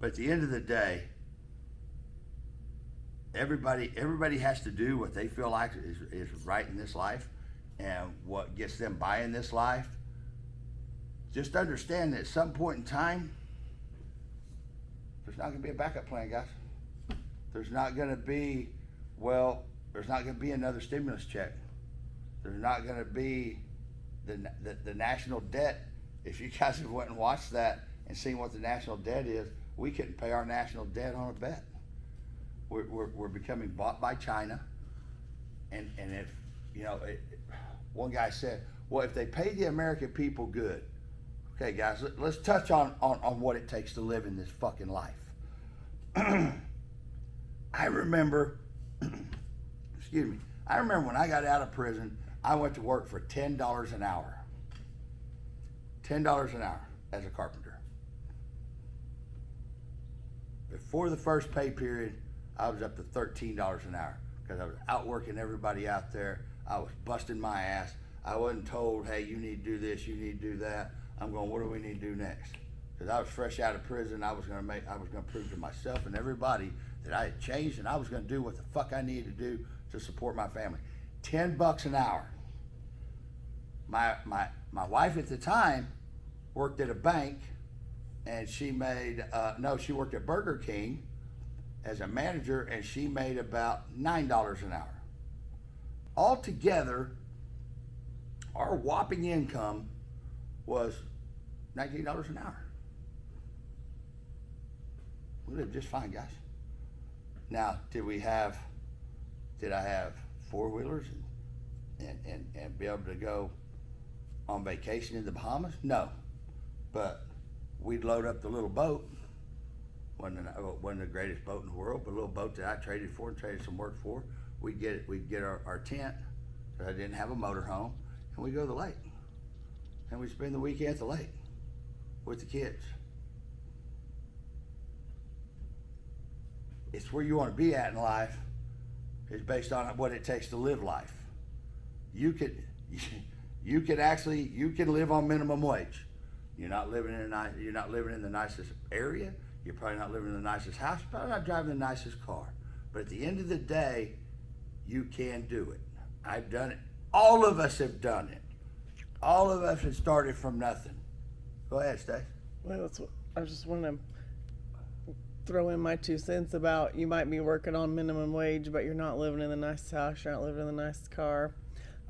But at the end of the day, everybody has to do what they feel like is right in this life, and what gets them by in this life. Just understand that at some point in time, there's not going to be a backup plan, guys. There's not going to be, there's not going to be another stimulus check. There's not going to be the national debt. If you guys have went and watched that and seen what the national debt is, we couldn't pay our national debt on a bet. We're becoming bought by China, and if one guy said, well, if they pay the American people good. Okay, guys, let's touch on what it takes to live in this fucking life. I remember, excuse me, I remember when I got out of prison, I went to work for $10 an hour. $10 an hour as a carpenter. Before the first pay period, I was up to $13 an hour because I was outworking everybody out there. I was busting my ass. I wasn't told, hey, you need to do this, you need to do that. I'm going, what do we need to do next? Because I was fresh out of prison. I was going to prove to myself and everybody that I had changed, and I was going to do what the fuck I needed to do to support my family. $10 an hour. My wife at the time worked at a bank, and she made she worked at Burger King as a manager, and she made about $9 an hour. Altogether, our whopping income was $19 an hour. We lived just fine, guys. Now, did I have four-wheelers and be able to go on vacation in the Bahamas? No, but we'd load up the little boat. Wasn't the greatest boat in the world, but a little boat that I traded for and traded some work for. We'd get our tent, so I didn't have a motorhome, and we'd go to the lake. And we'd spend the weekend at the lake with the kids. It's where you want to be at in life is based on what it takes to live life. You can live on minimum wage. You're not living in the nicest area. You're probably not living in the nicest house. You're probably not driving the nicest car. But at the end of the day, you can do it. I've done it. All of us have done it. All of us have started from nothing. Go ahead, Stace. Well, that's what I just want to throw in my 2 cents about. You might be working on minimum wage, but you're not living in the nicest house. You're not living in the nicest car.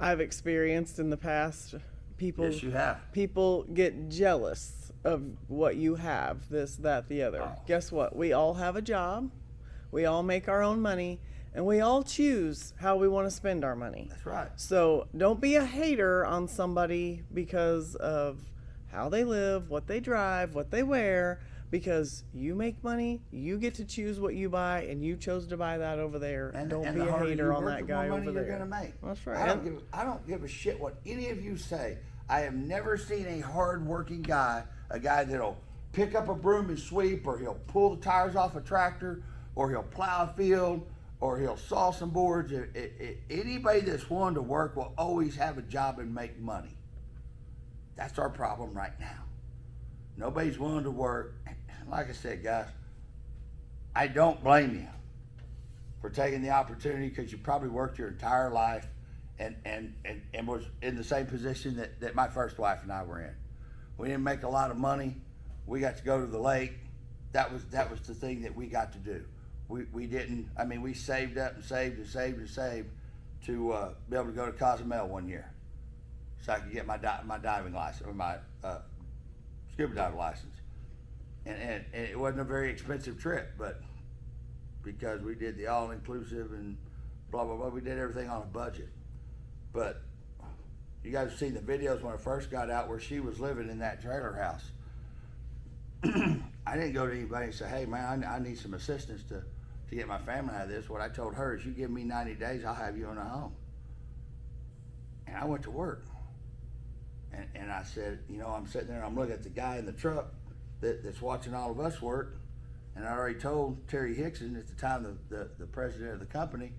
I've experienced in the past people. Yes, you have. People get jealous of what you have. This, that, the other. Oh. Guess what? We all have a job. We all make our own money. And we all choose how we want to spend our money. That's right. So don't be a hater on somebody because of how they live, what they drive, what they wear, because you make money, you get to choose what you buy, and you chose to buy that over there. And don't and be the a harder hater you on work, that the guy more money over there. You're gonna make. That's right. I don't give a shit what any of you say. I have never seen a hard-working guy, a guy that'll pick up a broom and sweep, or he'll pull the tires off a tractor, or he'll plow a field, or he'll saw some boards. Anybody that's willing to work will always have a job and make money. That's our problem right now. Nobody's willing to work. Like I said, guys, I don't blame you for taking the opportunity, because you probably worked your entire life and was in the same position that my first wife and I were in. We didn't make a lot of money. We got to go to the lake. That was the thing that we got to do. We didn't, we saved up and saved to be able to go to Cozumel one year so I could get my diving license, or my scuba diving license. And it wasn't a very expensive trip, but because we did the all-inclusive and blah, blah, blah, we did everything on a budget. But you guys have seen the videos when I first got out where she was living in that trailer house. I didn't go to anybody and say, hey man, I need some assistance to get my family out of this. What I told her is, you give me 90 days, I'll have you in a home. And I went to work. And I said, I'm sitting there and I'm looking at the guy in the truck that's watching all of us work. And I already told Terry Hickson, at the time the president of the company,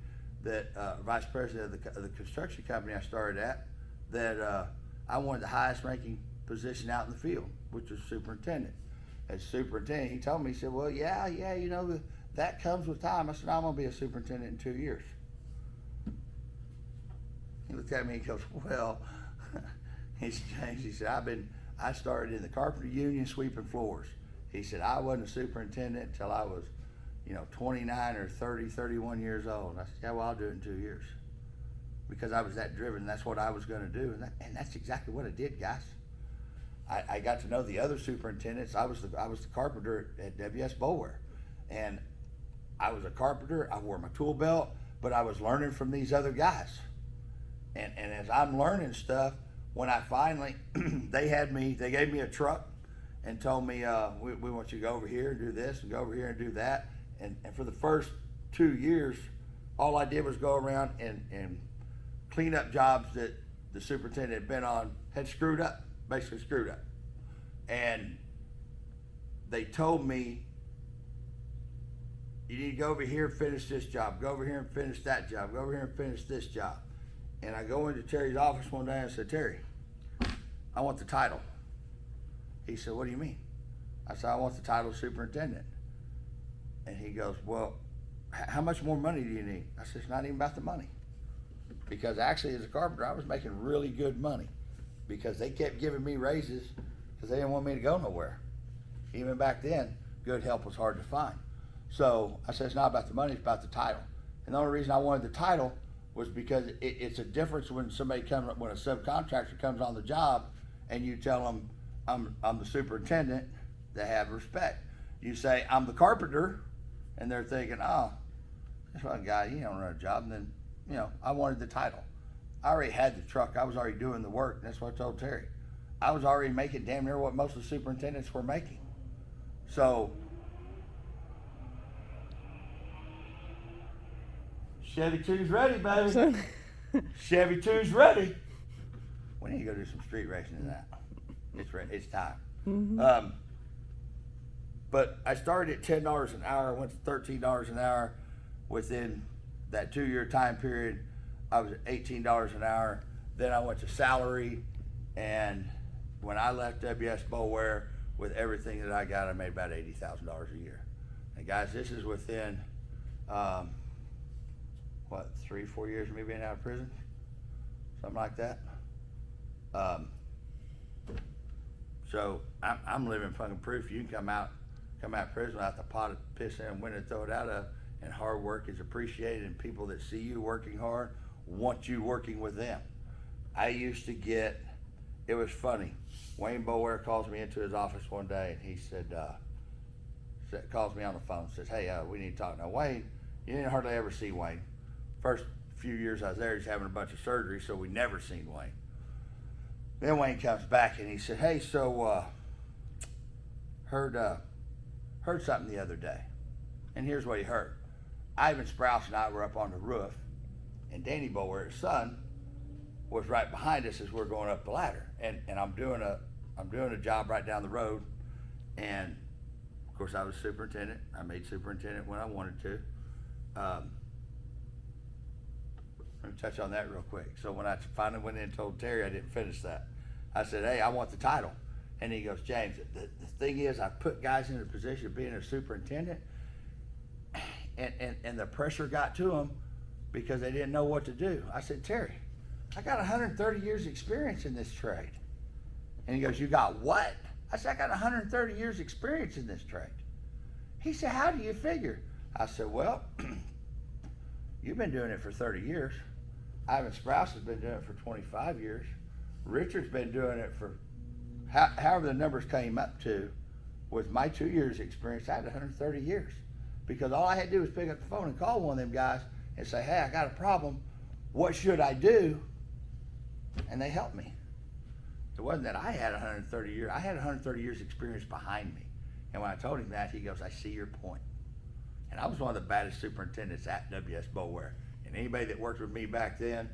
that vice president of the construction company I started at, that I wanted the highest ranking position out in the field, which was superintendent. as superintendent. He told me, he said, well, yeah, you know, that comes with time. I said, I'm going to be a superintendent in 2 years. He looked at me and he goes, well, he said, I started in the carpenter union sweeping floors. He said, I wasn't a superintendent until I was, 29 or 30, 31 years old. I said, yeah, well, I'll do it in 2 years. Because I was that driven. That's what I was going to do. And that's exactly what I did, guys. I got to know the other superintendents. I was the carpenter at WS Boulware. And I was a carpenter. I wore my tool belt, but I was learning from these other guys. And as I'm learning stuff, when I finally, they gave me a truck and told me, we want you to go over here and do this and go over here and do that. And for the first 2 years, all I did was go around and clean up jobs that the superintendent had been on, had basically screwed up. And they told me, you need to go over here and finish this job, go over here and finish that job, go over here and finish this job. And I go into Terry's office one day and I said, Terry, I want the title. He said, what do you mean? I said, I want the title of superintendent. And he goes, well, how much more money do you need? I said, it's not even about the money. Because actually, as a carpenter, I was making really good money because they kept giving me raises because they didn't want me to go nowhere. Even back then, good help was hard to find. So I said, it's not about the money, it's about the title. And the only reason I wanted the title was because it's a difference when when a subcontractor comes on the job and you tell them, I'm the superintendent, they have respect. You say, I'm the carpenter, and they're thinking, oh, this one guy, he don't run a job. And then, I wanted the title. I already had the truck. I was already doing the work. And that's what I told Terry. I was already making damn near what most of the superintendents were making. So, Chevy 2's ready, baby. Chevy 2's ready. We need to go do some street racing in that. It's ready. It's time. Mm-hmm. But I started at $10 an hour. I went to $13 an hour. Within that 2 year time period, I was at $18 an hour. Then I went to salary. And when I left WS Boulware, with everything that I got, I made about $80,000 a year. And guys, this is within, 3-4 years of me being out of prison? Something like that. So I'm living fucking proof. You can come out of prison without the pot of piss and win and throw it out of, and hard work is appreciated, and people that see you working hard want you working with them. I used to get, it was funny, Wayne Boulware calls me into his office one day, and he said, calls me on the phone, says, hey, we need to talk. Now, Wayne, you didn't hardly ever see Wayne. First few years I was there, he's having a bunch of surgery, so we never seen Wayne. Then Wayne comes back and he said, hey, so heard something the other day. And here's what he heard. Ivan Sprouse and I were up on the roof, and Danny Boulware, his son, was right behind us as we're going up the ladder. And I'm doing a job right down the road, and of course I was superintendent. I made superintendent when I wanted to. Let me touch on that real quick. So when I finally went in and told Terry I didn't finish that, I said, hey, I want the title. And he goes, James, the thing is, I put guys in a position of being a superintendent, and the pressure got to them because they didn't know what to do. I said, Terry, I got 130 years experience in this trade. And he goes, you got what? I said, I got 130 years experience in this trade. He said, how do you figure? I said, well, you've been doing it for 30 years. Ivan Sprouse has been doing it for 25 years. Richard's been doing it for however the numbers came up to. With my 2 years experience, I had 130 years. Because all I had to do was pick up the phone and call one of them guys and say, hey, I got a problem. What should I do? And they helped me. It wasn't that I had 130 years. I had 130 years experience behind me. And when I told him that, he goes, I see your point. And I was one of the baddest superintendents at WS Boulware. And anybody that worked with me back then,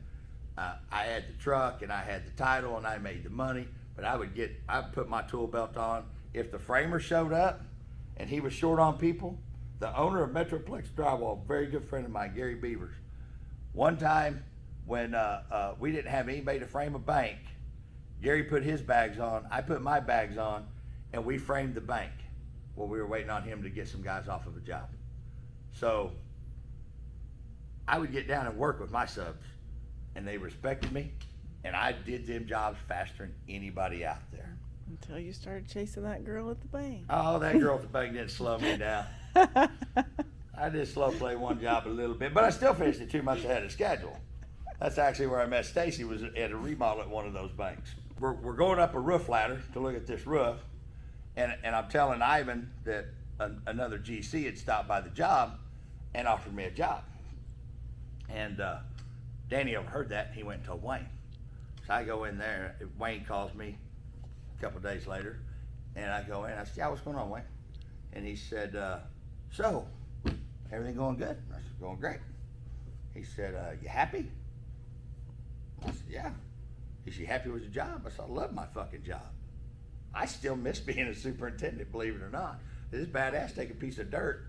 I had the truck and I had the title and I made the money. But I'd put my tool belt on. If the framer showed up and he was short on people, the owner of Metroplex Drywall, a very good friend of mine, Gary Beavers, one time when we didn't have anybody to frame a bank, Gary put his bags on, I put my bags on, and we framed the bank. Well, we were waiting on him to get some guys off of a job. So I would get down and work with my subs, and they respected me, and I did them jobs faster than anybody out there. Until you started chasing that girl at the bank. Oh, that girl at the bank didn't slow me down. I did slow play one job a little bit, but I still finished it 2 months ahead of schedule. That's actually where I met Stacy, was at a remodel at one of those banks. We're going up a roof ladder to look at this roof, and I'm telling Ivan that another GC had stopped by the job and offered me a job. And Danny overheard that, and he went and told Wayne. So I go in there, Wayne calls me a couple days later, and I go in, I said, yeah, what's going on, Wayne? And he said, so, everything going good? I said, going great. He said, you happy? I said, yeah. Is you happy with your job? I said, I love my fucking job. I still miss being a superintendent, believe it or not. It's badass, take a piece of dirt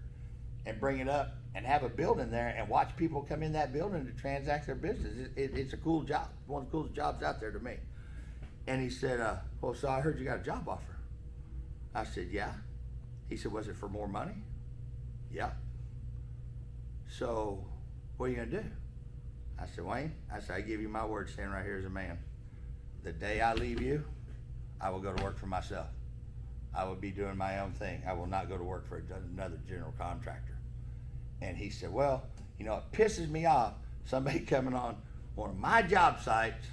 and bring it up and have a building there and watch people come in that building to transact their business. It's a cool job, one of the coolest jobs out there to me. And he said, well, so I heard you got a job offer. I said, yeah. He said, was it for more money? Yeah. So what are you gonna do? I said, Wayne, I give you my word, standing right here as a man. The day I leave you, I will go to work for myself. I will be doing my own thing. I will not go to work for another general contractor. And he said, well, you know, it pisses me off, somebody coming on one of my job sites,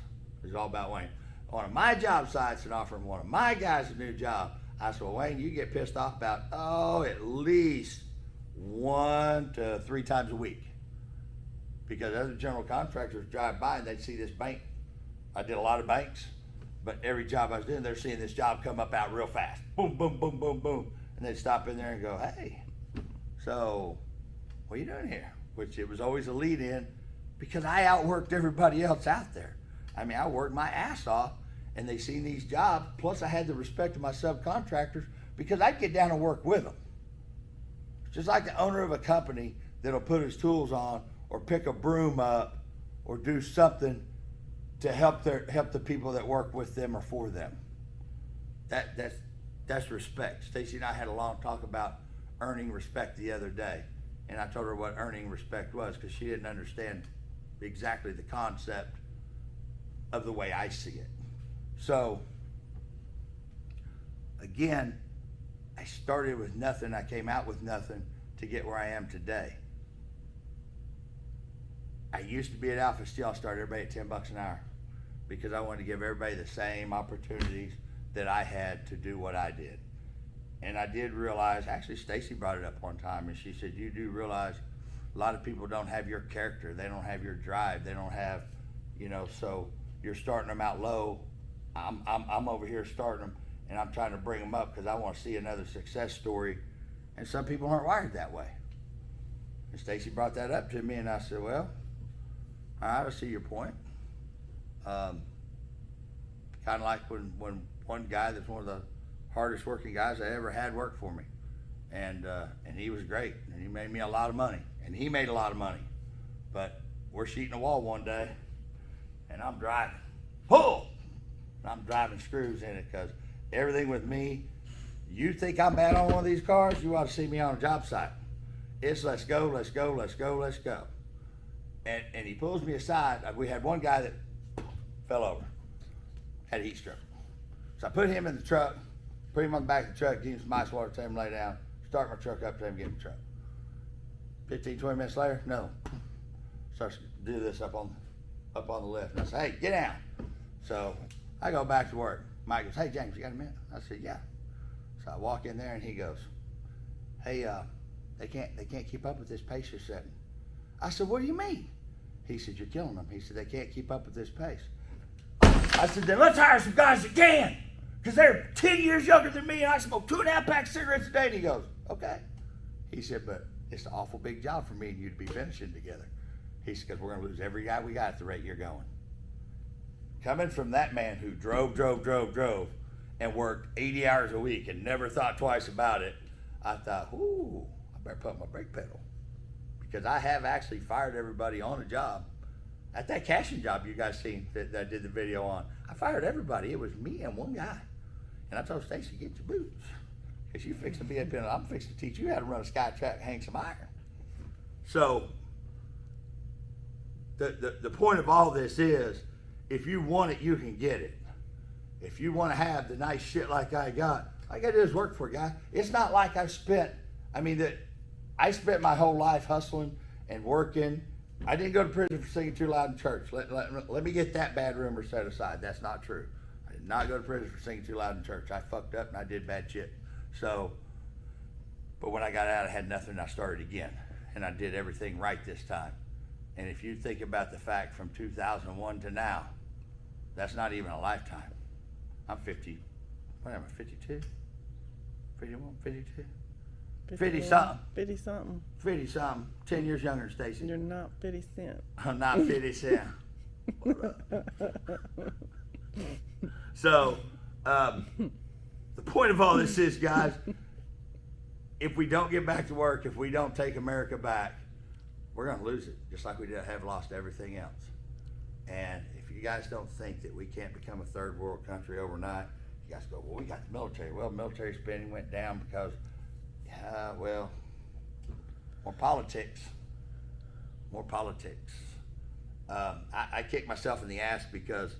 it's all about Wayne, one of my job sites and offering one of my guys a new job. I said, well, Wayne, you get pissed off about, at least 1 to 3 times a week. Because other general contractors drive by and they'd see this bank. I did a lot of banks, but every job I was doing, they're seeing this job come up out real fast. Boom, boom, boom, boom, boom. And they'd stop in there and go, hey, so what are you doing here? Which it was always a lead in because I outworked everybody else out there. I mean, I worked my ass off and they seen these jobs. Plus I had the respect of my subcontractors because I'd get down and work with them. Just like the owner of a company that'll put his tools on or pick a broom up or do something to help the people that work with them or for them. That's respect. Stacy and I had a long talk about earning respect the other day, and I told her what earning respect was because she didn't understand exactly the concept of the way I see it. So again, I started with nothing, I came out with nothing to get where I am today. I used to be at Alpha Steel. I started everybody at $10 an hour because I wanted to give everybody the same opportunities that I had to do what I did. And I did realize, actually Stacy brought it up one time and she said, you do realize a lot of people don't have your character. They don't have your drive. They don't have, so you're starting them out low. I'm over here starting them and I'm trying to bring them up because I want to see another success story. And some people aren't wired that way. And Stacy brought that up to me and I said, well, all right, I see your point. Kind of like when one guy that's one of the hardest working guys I ever had work for me. And he was great and he made me a lot of money and he made a lot of money. But we're sheeting a wall one day and I'm driving, pull! And I'm driving screws in it because everything with me, you think I'm bad on one of these cars, you ought to see me on a job site. It's let's go, let's go, let's go, let's go. And he pulls me aside. We had one guy that fell over, had a heat stroke. So I put him in the truck, put him on the back of the truck, give him some ice water, tell him to lay down, start my truck up, tell him to get in the truck. 15, 20 minutes later, no. Starts to do this up on the lift. And I say, hey, get down. So I go back to work. Mike goes, hey, James, you got a minute? I said, yeah. So I walk in there and he goes, hey, they can't keep up with this pace you're setting. I said, what do you mean? He said, you're killing them. He said, they can't keep up with this pace. I said, then let's hire some guys that can, because they're 10 years younger than me and I smoke 2.5 packs of cigarettes a day. And he goes, okay. He said, but it's an awful big job for me and you to be finishing together. He said, because we're going to lose every guy we got at the rate you're going. Coming from that man who drove and worked 80 hours a week and never thought twice about it, I thought, ooh, I better put my brake pedal. Because I have actually fired everybody on a job. At that cashing job you guys seen that I did the video on, I fired everybody. It was me and one guy. And I told Stacy, get your boots. Because you fixing to be a penalty. I'm fixing to teach you how to run a sky track and hang some iron. So the point of all this is, if you want it, you can get it. If you want to have the nice shit like I got, all I got to do is work for it, guy. It's not like I spent my whole life hustling and working. I didn't go to prison for singing too loud in church. Let me get that bad rumor set aside. That's not true. I did not go to prison for singing too loud in church. I fucked up and I did bad shit. So, but when I got out, I had nothing and I started again. And I did everything right this time. And if you think about the fact from 2001 to now, that's not even a lifetime. I'm 50, what am I, 52? 51, 52? 50 something. 50 something. 50 something. 10 years younger than Stacy. You're not 50 Cent. I'm not 50 Cent. So, the point of all this is, guys, if we don't get back to work, if we don't take America back, we're going to lose it, just like we have lost everything else. And if you guys don't think that we can't become a third world country overnight, you guys go, well, we got the military. Well, military spending went down because, more politics. More politics. I kick myself in the ass because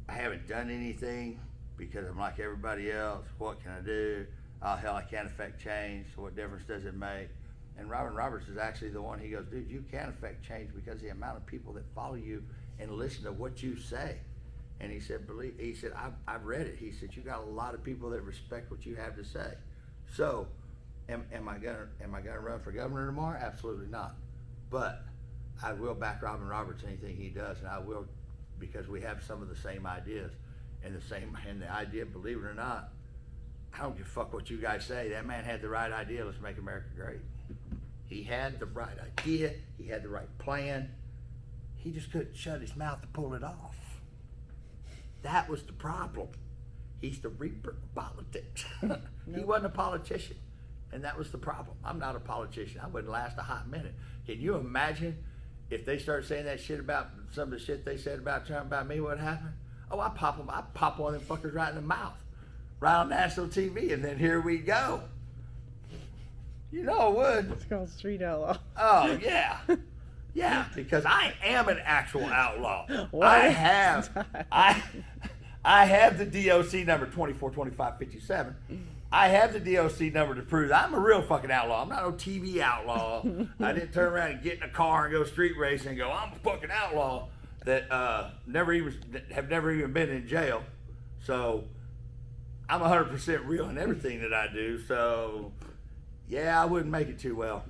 I haven't done anything, because I'm like everybody else. What can I do? Oh, hell, I can't affect change, so what difference does it make? And Robin Roberts is actually the one, he goes, dude, you can affect change because the amount of people that follow you and listen to what you say. And he said, I've read it. He said, you got a lot of people that respect what you have to say. So, am I gonna run for governor tomorrow? Absolutely not. But I will back Robin Roberts anything he does, and I will, because we have some of the same ideas and the idea, believe it or not, I don't give a fuck what you guys say. That man had the right idea. Let's make America great. He had the right idea. He had the right plan. He just couldn't shut his mouth to pull it off. That was the problem. He's the reaper of politics. He wasn't a politician, and that was the problem. I'm not a politician. I wouldn't last a hot minute. Can you imagine if they start saying that shit about some of the shit they said about Trump, about me, what happened? Oh, I pop one of them fuckers right in the mouth, right on national TV, and then here we go. You know I would. It's called street outlaw. Oh, yeah. Yeah, because I am an actual outlaw. What? I have the DOC number 242557. I have the DOC number to prove that I'm a real fucking outlaw. I'm not no TV outlaw. I didn't turn around and get in a car and go street racing and go, I'm a fucking outlaw that have never even been in jail. So I'm 100% real in everything that I do. So yeah, I wouldn't make it too well.